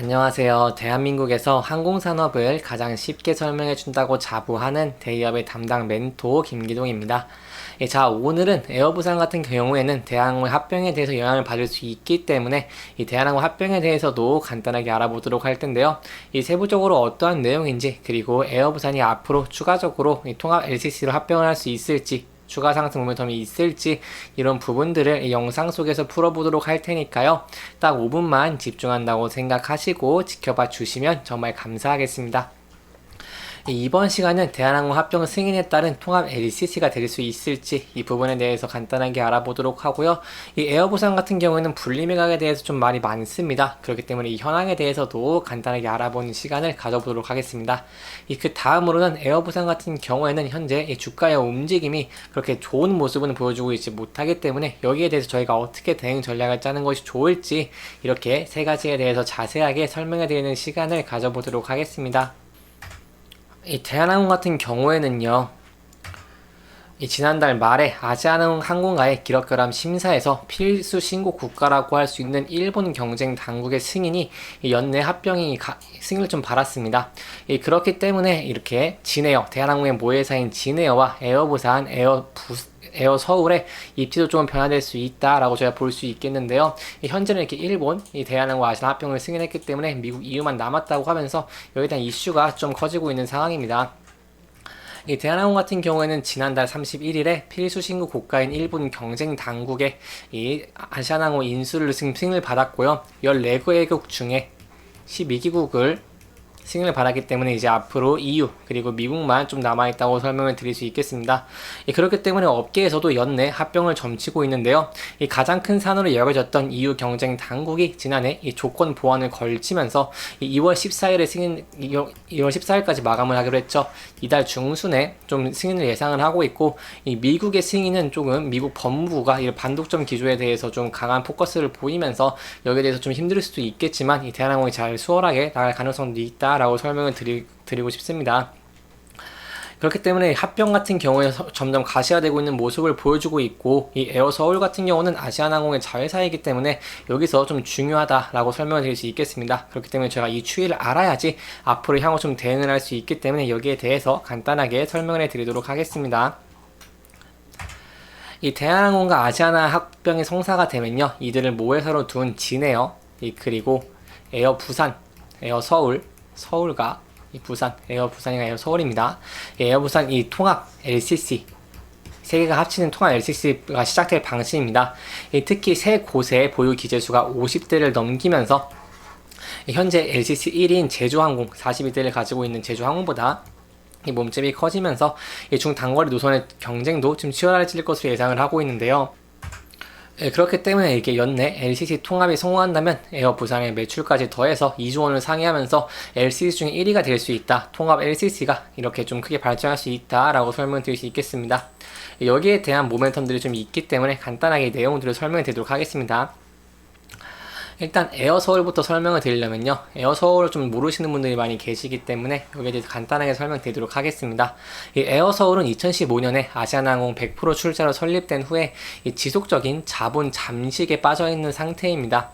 안녕하세요. 대한민국에서 항공산업을 가장 쉽게 설명해 준다고 자부하는 대기업의 담당 멘토 김기동입니다. 자, 오늘은 에어부산 같은 경우에는 대한항공 합병에 대해서 영향을 받을 수 있기 때문에 이 대한항공 합병에 대해서도 간단하게 알아보도록 할 텐데요. 이 세부적으로 어떠한 내용인지, 그리고 에어부산이 앞으로 추가적으로 이 통합 LCC로 합병을 할 수 있을지, 추가 상승 모멘텀이 있을지, 이런 부분들을 이 영상 속에서 풀어보도록 할 테니까요. 딱 5분만 집중한다고 생각하시고 지켜봐 주시면 정말 감사하겠습니다. 이번 시간은 대한항공 합병 승인에 따른 통합 LCC가 될 수 있을지 이 부분에 대해서 간단하게 알아보도록 하고요. 이 에어부산 같은 경우에는 분리매각에 대해서 좀 말이 많습니다. 그렇기 때문에 이 현황에 대해서도 간단하게 알아보는 시간을 가져보도록 하겠습니다. 그 다음으로는 에어부산 같은 경우에는 현재 이 주가의 움직임이 그렇게 좋은 모습은 보여주고 있지 못하기 때문에 여기에 대해서 저희가 어떻게 대응 전략을 짜는 것이 좋을지, 이렇게 세 가지에 대해서 자세하게 설명해 드리는 시간을 가져보도록 하겠습니다. 이 대한항공 같은 경우에는요, 이 지난달 말에 아시아나항공과의 기록결함 심사에서 필수 신고 국가라고 할 수 있는 일본 경쟁 당국의 승인이 연내 합병이 승인을 좀 받았습니다. 그렇기 때문에 이렇게 진에어, 대한항공의 모회사인 진에어와 에어부산, 에어 서울의 입지도 좀 변화될 수 있다라고 저희가 볼 수 있겠는데요. 현재는 이렇게 일본, 이 대한항공 아시아 합병을 승인했기 때문에 미국 EU만 남았다고 하면서 여기에 대한 이슈가 좀 커지고 있는 상황입니다. 이 대한항공 같은 경우에는 지난달 31일에 필수 신고 국가인 일본 경쟁 당국의 이 아시아나항공 인수를 승인을 받았고요. 14개국 중에 12개국을 승인을 받았기 때문에 이제 앞으로 EU 그리고 미국만 좀 남아있다고 설명을 드릴 수 있겠습니다. 그렇기 때문에 업계에서도 연내 합병을 점치고 있는데요. 가장 큰 산으로 여겨졌던 EU 경쟁 당국이 지난해 이 조건 보완을 걸치면서 2월 14일에 2월 14일까지 마감을 하기로 했죠. 이달 중순에 좀 승인을 예상을 하고 있고, 이 미국의 승인은 조금 미국 법무부가 이 반독점 기조에 대해서 좀 강한 포커스를 보이면서 여기에 대해서 좀 힘들 수도 있겠지만 이 대한항공이 잘 수월하게 나갈 가능성도 있다 라고 설명을 드리고 싶습니다. 그렇기 때문에 합병 같은 경우에 점점 가시화되고 있는 모습을 보여주고 있고, 이 에어서울 같은 경우는 아시아나항공의 자회사이기 때문에 여기서 좀 중요하다라고 설명을 드릴 수 있겠습니다. 그렇기 때문에 제가 이 추이를 알아야지 앞으로 향후 좀 대응을 할 수 있기 때문에 여기에 대해서 간단하게 설명을 해드리도록 하겠습니다. 이 대한항공과 아시아나 합병이 성사가 되면요, 이들을 모회사로 둔 진에어, 그리고 에어 부산, 에어 서울, 서울과 이 부산, 에어 부산이나 에어 서울입니다. 에어 부산 이 통합 LCC, 세 개가 합치는 통합 LCC가 시작될 방침입니다. 특히 세 곳의 보유 기재수가 50대를 넘기면서 현재 LCC 1위인 제주항공 42대를 가지고 있는 제주항공보다 이 몸집이 커지면서 중단거리 노선의 경쟁도 좀 치열해질 것으로 예상을 하고 있는데요. 그렇기 때문에 이렇게 연내 LCC 통합이 성공한다면 에어 부산의 매출까지 더해서 2조 원을 상회하면서 LCC 중에 1위가 될 수 있다. 통합 LCC가 이렇게 좀 크게 발전할 수 있다라고 설명드릴 수 있겠습니다. 여기에 대한 모멘텀들이 좀 있기 때문에 간단하게 내용들을 설명해 드리도록 하겠습니다. 일단 에어서울부터 설명을 드리려면요, 에어서울을 좀 모르시는 분들이 많이 계시기 때문에 여기에 대해서 간단하게 설명드리도록 하겠습니다. 이 에어서울은 2015년에 아시아나항공 100% 출자로 설립된 후에 이 지속적인 자본 잠식에 빠져있는 상태입니다.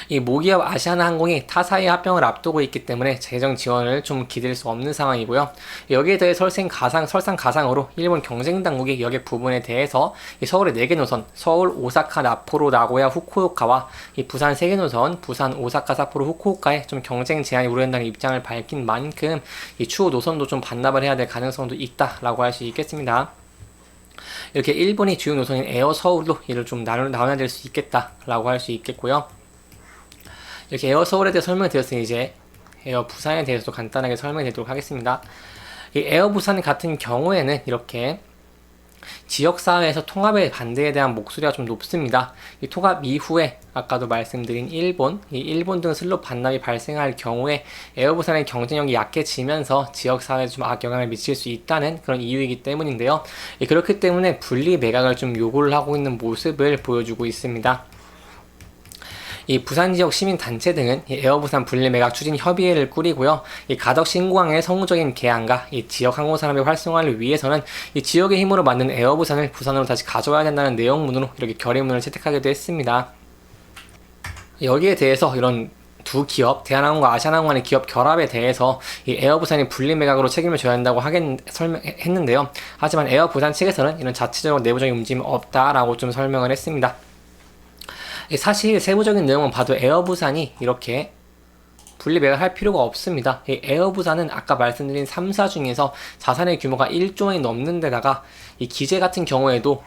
이 모기업 아시아나항공이 타사의 합병을 앞두고 있기 때문에 재정 지원을 좀 기대할 수 없는 상황이고요. 여기에 대해 설상가상으로 일본 경쟁당국이 여기 부분에 대해서 이 서울의 4개 노선, 서울, 오사카, 나포로, 나고야, 후쿠오카와 이 부산 3개 노선, 부산, 오사카, 삿포로, 후쿠오카에 좀 경쟁 제한이 우려된다는 입장을 밝힌 만큼 이 추후 노선도 좀 반납을 해야 될 가능성도 있다라고 할 수 있겠습니다. 이렇게 일본이 주요 노선인 에어 서울도 이를 좀 나눠낼 수 있겠다라고 할 수 있겠고요. 이렇게 에어 서울에 대해 설명을 드렸으니 이제 에어 부산에 대해서도 간단하게 설명해 드리도록 하겠습니다. 이 에어 부산 같은 경우에는 이렇게 지역사회에서 통합의 반대에 대한 목소리가 좀 높습니다. 이 통합 이후에 아까도 말씀드린 이 일본 등 슬롯 반납이 발생할 경우에 에어 부산의 경쟁력이 약해지면서 지역사회에 좀 악영향을 미칠 수 있다는 그런 이유이기 때문인데요. 그렇기 때문에 분리 매각을 좀 요구를 하고 있는 모습을 보여주고 있습니다. 이 부산 지역 시민단체 등은 이 에어부산 분리매각 추진 협의회를 꾸리고요. 이 가덕 신공항의 성공적인 개항과 이 지역 항공산업의 활성화를 위해서는 이 지역의 힘으로 만든 에어부산을 부산으로 다시 가져와야 된다는 내용문으로 이렇게 결의문을 채택하기도 했습니다. 여기에 대해서 이런 두 기업, 대한항공과 아시아나항공의 기업 결합에 대해서 이 에어부산이 분리매각으로 책임을 져야 한다고 설명했는데요. 하지만 에어부산 측에서는 이런 자체적으로 내부적인 움직임이 없다라고 좀 설명을 했습니다. 사실 세부적인 내용은 봐도 에어부산이 이렇게 분리매각할 필요가 없습니다. 이 에어부산은 아까 말씀드린 3사 중에서 자산의 규모가 1조 원이 넘는 데다가 이 기재 같은 경우에도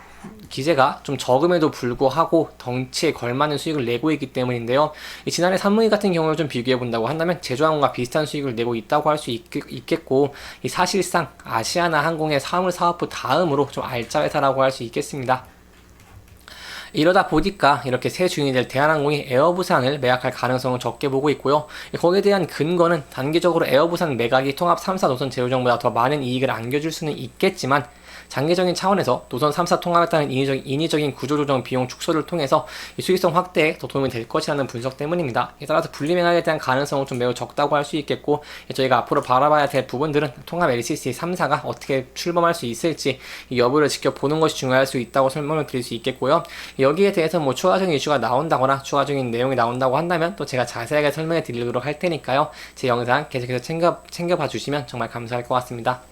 기재가 좀 적음에도 불구하고 덩치에 걸맞는 수익을 내고 있기 때문인데요. 지난해 산무이 같은 경우를 좀 비교해 본다고 한다면 제주항공과 비슷한 수익을 내고 있다고 할 수 있겠고, 이 사실상 아시아나 항공의 사물사업부 다음으로 좀 알짜 회사라고 할 수 있겠습니다. 이러다 보니까 이렇게 새 주인이 될 대한항공이 에어부산을 매각할 가능성을 적게 보고 있고요. 거기에 대한 근거는 단기적으로 에어부산 매각이 통합 3사 노선 제휴정보다 더 많은 이익을 안겨줄 수는 있겠지만, 장기적인 차원에서 노선 3사 통합에 따른 인위적인 구조조정 비용 축소를 통해서 이 수익성 확대에 더 도움이 될 것이라는 분석 때문입니다. 따라서 분리매각에 대한 가능성은 좀 매우 적다고 할 수 있겠고, 저희가 앞으로 바라봐야 될 부분들은 통합 LCC 3사가 어떻게 출범할 수 있을지 이 여부를 지켜보는 것이 중요할 수 있다고 설명을 드릴 수 있겠고요. 여기에 대해서 뭐 추가적인 이슈가 나온다거나 추가적인 내용이 나온다고 한다면 또 제가 자세하게 설명해 드리도록 할 테니까요. 제 영상 계속해서 챙겨봐 주시면 정말 감사할 것 같습니다.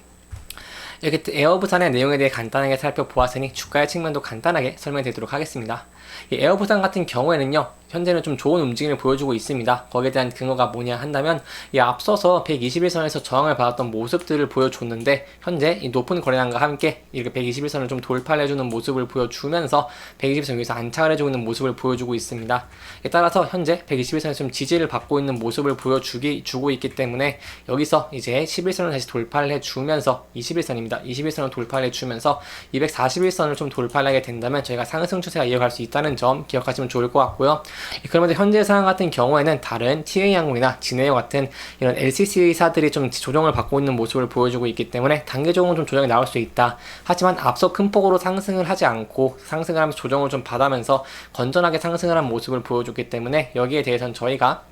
이렇게 에어부산의 내용에 대해 간단하게 살펴보았으니 주가의 측면도 간단하게 설명드리도록 하겠습니다. 이 에어부산 같은 경우에는요, 현재는 좀 좋은 움직임을 보여주고 있습니다. 거기에 대한 근거가 뭐냐 한다면, 이 앞서서 121선에서 저항을 받았던 모습들을 보여줬는데, 현재 이 높은 거래량과 함께 이렇게 121선을 좀 돌파를 해주는 모습을 보여주면서 121선 위에서 안착을 해주고 있는 모습을 보여주고 있습니다. 따라서 현재 121선에서 좀 지지를 받고 있는 모습을 보여주고 있기 때문에, 여기서 이제 11선을 다시 돌파를 해주면서 21선입니다. 21선을 돌파를 해주면서 241선을 좀 돌파를 하게 된다면 저희가 상승 추세가 이어갈 수 있다는 점 기억하시면 좋을 것 같고요. 그러면서 현재 상황 같은 경우에는 다른 TA항공이나 진에어 같은 이런 LCC사들이 좀 조정을 받고 있는 모습을 보여주고 있기 때문에 단계적으로 좀 조정이 나올 수 있다. 하지만 앞서 큰 폭으로 상승을 하지 않고 상승을 하면서 조정을 좀 받으면서 건전하게 상승을 한 모습을 보여줬기 때문에 여기에 대해서는 저희가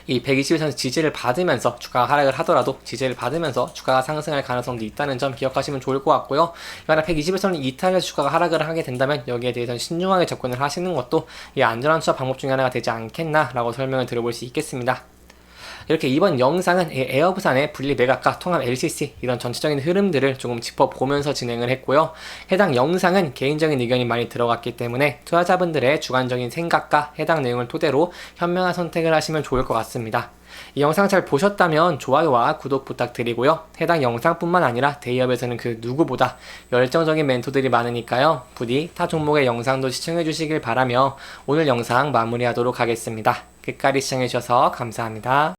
이 120선에서 지지를 받으면서 주가가 하락을 하더라도 지지를 받으면서 주가가 상승할 가능성도 있다는 점 기억하시면 좋을 것 같고요. 만약 121선을 이탈해서 주가가 하락을 하게 된다면 여기에 대해서는 신중하게 접근을 하시는 것도 이 안전한 투자 방법 중에 하나가 되지 않겠나 라고 설명을 드려볼 수 있겠습니다. 이렇게 이번 영상은 에어부산의 분리매각과 통합 LCC 이런 전체적인 흐름들을 조금 짚어보면서 진행을 했고요. 해당 영상은 개인적인 의견이 많이 들어갔기 때문에 투자자분들의 주관적인 생각과 해당 내용을 토대로 현명한 선택을 하시면 좋을 것 같습니다. 이 영상 잘 보셨다면 좋아요와 구독 부탁드리고요. 해당 영상뿐만 아니라 대기업에서는 그 누구보다 열정적인 멘토들이 많으니까요. 부디 타 종목의 영상도 시청해 주시길 바라며 오늘 영상 마무리하도록 하겠습니다. 끝까지 시청해 주셔서 감사합니다.